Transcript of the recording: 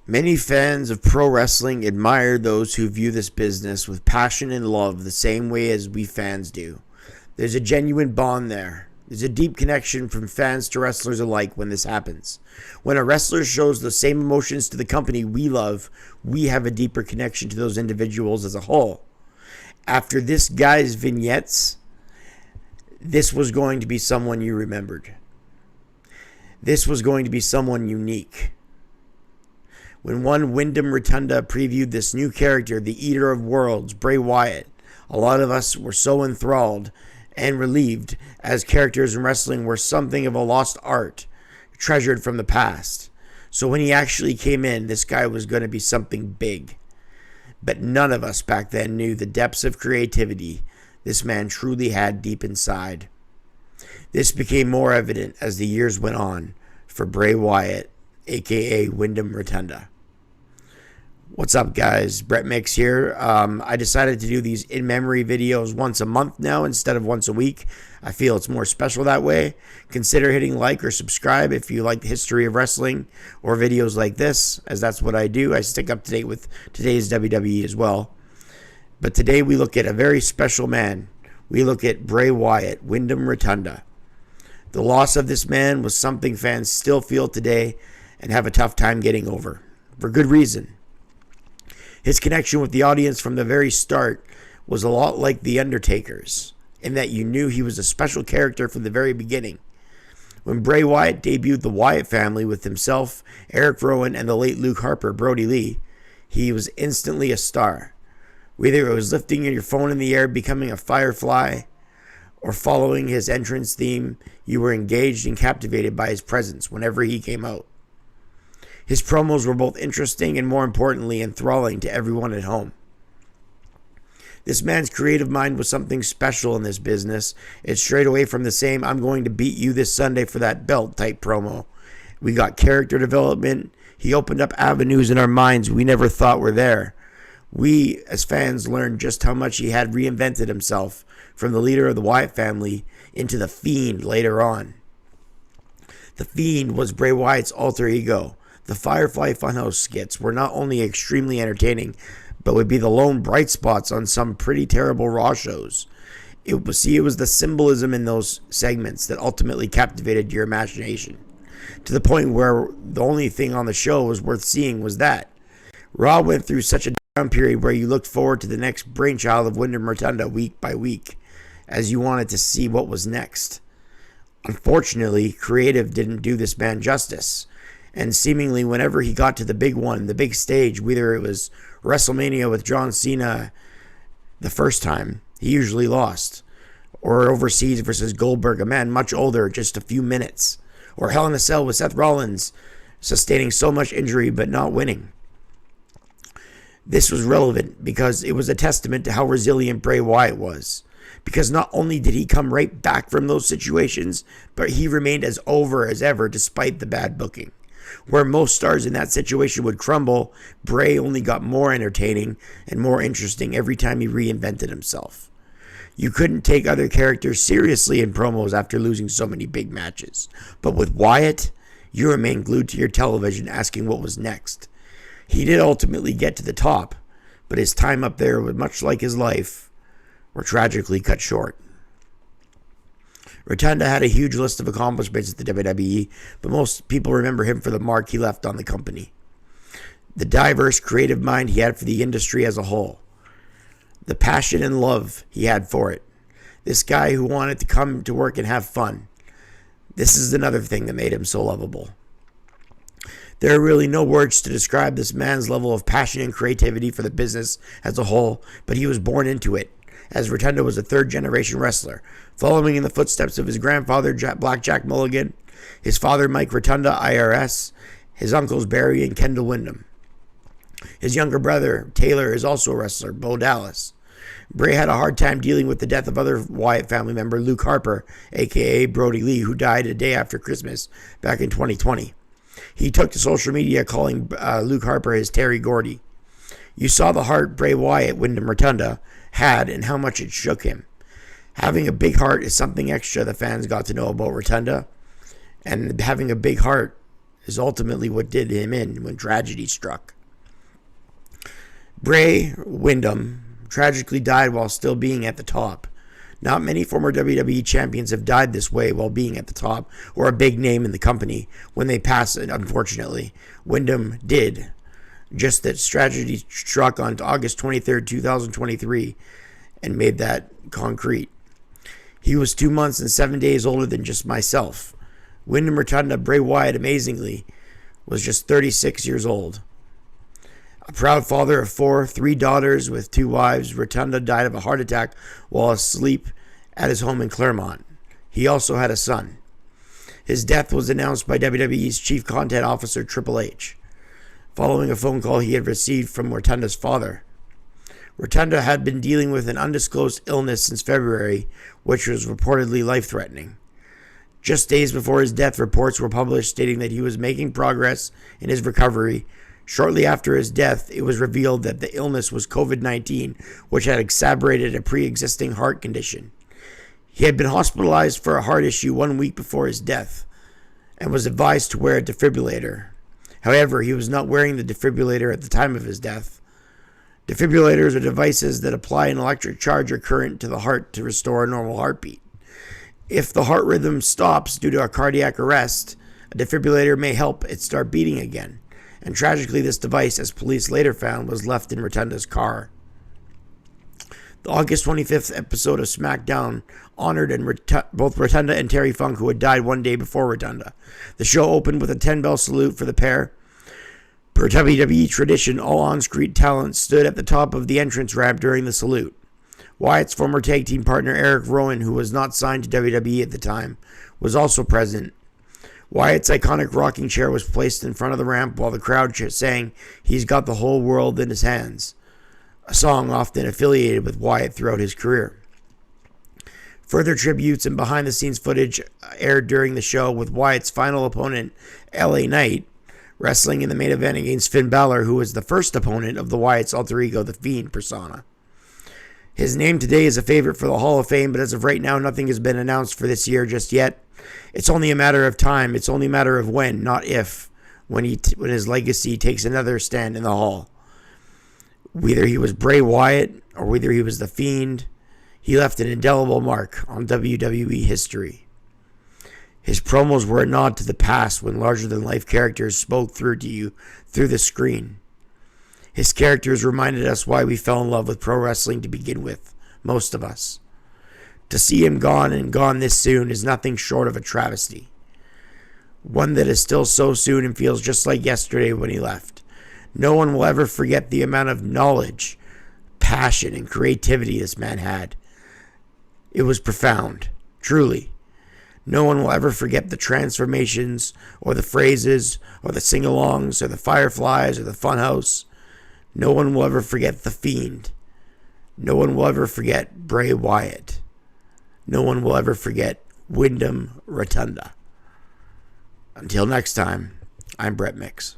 Many fans of pro wrestling admire those who view this business with passion and love the same way as we fans do. There's a genuine bond there. There's a deep connection from fans to wrestlers alike when this happens. When a wrestler shows the same emotions to the company we love, we have a deeper connection to those individuals as a whole. After this guy's vignettes, this was going to be someone you remembered. This was going to be someone unique. When one Windham Rotunda previewed this new character, the Eater of Worlds, Bray Wyatt, a lot of us were so enthralled and relieved, as characters in wrestling were something of a lost art, treasured from the past. So when he actually came in, this guy was going to be something big. But none of us back then knew the depths of creativity this man truly had deep inside. This became more evident as the years went on for Bray Wyatt, aka Windham Rotunda. What's up, guys? Brett Mix here. I decided to do these in-memory videos once a month now instead of once a week. I feel it's more special that way. Consider hitting like or subscribe if you like the history of wrestling or videos like this, as that's what I do. I stick up to date with today's WWE as well. But today we look at a very special man. We look at Bray Wyatt, Windham Rotunda. The loss of this man was something fans still feel today and have a tough time getting over, for good reason. His connection with the audience from the very start was a lot like The Undertaker's, in that you knew he was a special character from the very beginning. When Bray Wyatt debuted the Wyatt family with himself, Eric Rowan, and the late Luke Harper, Brody Lee, he was instantly a star. Whether it was lifting your phone in the air, becoming a firefly, or following his entrance theme, you were engaged and captivated by his presence whenever he came out. His promos were both interesting and, more importantly, enthralling to everyone at home. This man's creative mind was something special in this business. It's straight away from the same "I'm going to beat you this Sunday for that belt" type promo. We got character development. He opened up avenues in our minds we never thought were there. We, as fans, learned just how much he had reinvented himself from the leader of the Wyatt family into the Fiend later on. The Fiend was Bray Wyatt's alter ego. The Firefly Funhouse skits were not only extremely entertaining, but would be the lone bright spots on some pretty terrible Raw shows. It was the symbolism in those segments that ultimately captivated your imagination, to the point where the only thing on the show was worth seeing was that. Raw went through such a down period where you looked forward to the next brainchild of Windham Rotunda week by week, as you wanted to see what was next. Unfortunately, creative didn't do this man justice. And seemingly whenever he got to the big one, the big stage, whether it was WrestleMania with John Cena the first time, he usually lost. Or overseas versus Goldberg, a man much older, just a few minutes. Or Hell in a Cell with Seth Rollins, sustaining so much injury but not winning. This was relevant because it was a testament to how resilient Bray Wyatt was. Because not only did he come right back from those situations, but he remained as over as ever despite the bad booking. Where most stars in that situation would crumble, Bray only got more entertaining and more interesting every time he reinvented himself. You couldn't take other characters seriously in promos after losing so many big matches. But with Wyatt, you remained glued to your television asking what was next. He did ultimately get to the top, but his time up there, much like his life, were tragically cut short. Rotunda had a huge list of accomplishments at the WWE, but most people remember him for the mark he left on the company. The diverse creative mind he had for the industry as a whole. The passion and love he had for it. This guy who wanted to come to work and have fun. This is another thing that made him so lovable. There are really no words to describe this man's level of passion and creativity for the business as a whole, but he was born into it, as Rotunda was a third-generation wrestler, following in the footsteps of his grandfather, Black Jack Mulligan, his father, Mike Rotunda, IRS, his uncles, Barry and Kendall Windham. His younger brother, Taylor, is also a wrestler, Bo Dallas. Bray had a hard time dealing with the death of other Wyatt family member, Luke Harper, a.k.a. Brody Lee, who died a day after Christmas back in 2020. He took to social media calling Luke Harper his Terry Gordy. You saw the heart Bray Wyatt, Windham Rotunda, had and how much it shook him. Having a big heart is something extra the fans got to know about Rotunda, and having a big heart is ultimately what did him in when tragedy struck. Bray Windham tragically died while still being at the top. Not many former WWE champions have died this way while being at the top or a big name in the company when they pass it, unfortunately. Windham did. Just that tragedy struck on August 23rd, 2023 and made that concrete. He was 2 months and 7 days older than just myself. Windham Rotunda, Bray Wyatt, amazingly, was just 36 years old. A proud father of 4, 3 daughters with 2 wives, Rotunda died of a heart attack while asleep at his home in Claremont. He also had a son. His death was announced by WWE's Chief Content Officer Triple H, following a phone call he had received from Rotunda's father. Rotunda had been dealing with an undisclosed illness since February, which was reportedly life-threatening. Just days before his death, reports were published stating that he was making progress in his recovery. Shortly after his death, it was revealed that the illness was COVID-19, which had exacerbated a pre-existing heart condition. He had been hospitalized for a heart issue 1 week before his death and was advised to wear a defibrillator. However, he was not wearing the defibrillator at the time of his death. Defibrillators are devices that apply an electric charge or current to the heart to restore a normal heartbeat. If the heart rhythm stops due to a cardiac arrest, a defibrillator may help it start beating again. And tragically, this device, as police later found, was left in Rotunda's car. The August 25th episode of SmackDown honored both Rotunda and Terry Funk, who had died 1 day before Rotunda. The show opened with a 10-bell salute for the pair. Per WWE tradition, all on-screen talent stood at the top of the entrance ramp during the salute. Wyatt's former tag team partner Eric Rowan, who was not signed to WWE at the time, was also present. Wyatt's iconic rocking chair was placed in front of the ramp while the crowd sang "He's Got the Whole World in His Hands," a song often affiliated with Wyatt throughout his career. Further tributes and behind-the-scenes footage aired during the show, with Wyatt's final opponent, LA Knight, wrestling in the main event against Finn Balor, who was the first opponent of the Wyatt's alter ego, the Fiend persona. His name today is a favorite for the Hall of Fame, but as of right now, nothing has been announced for this year just yet. It's only a matter of time. It's only a matter of when, not if, when his legacy takes another stand in the Hall. Whether he was Bray Wyatt or whether he was the Fiend, he left an indelible mark on WWE history. His promos were a nod to the past when larger-than-life characters spoke through to you through the screen. His characters reminded us why we fell in love with pro wrestling to begin with, most of us. To see him gone and gone this soon is nothing short of a travesty. One that is still so soon and feels just like yesterday when he left. No one will ever forget the amount of knowledge, passion, and creativity this man had. It was profound, truly. No one will ever forget the transformations, or the phrases, or the sing-alongs, or the fireflies, or the funhouse. No one will ever forget the Fiend. No one will ever forget Bray Wyatt. No one will ever forget Windham Rotunda. Until next time, I'm Brett Mix.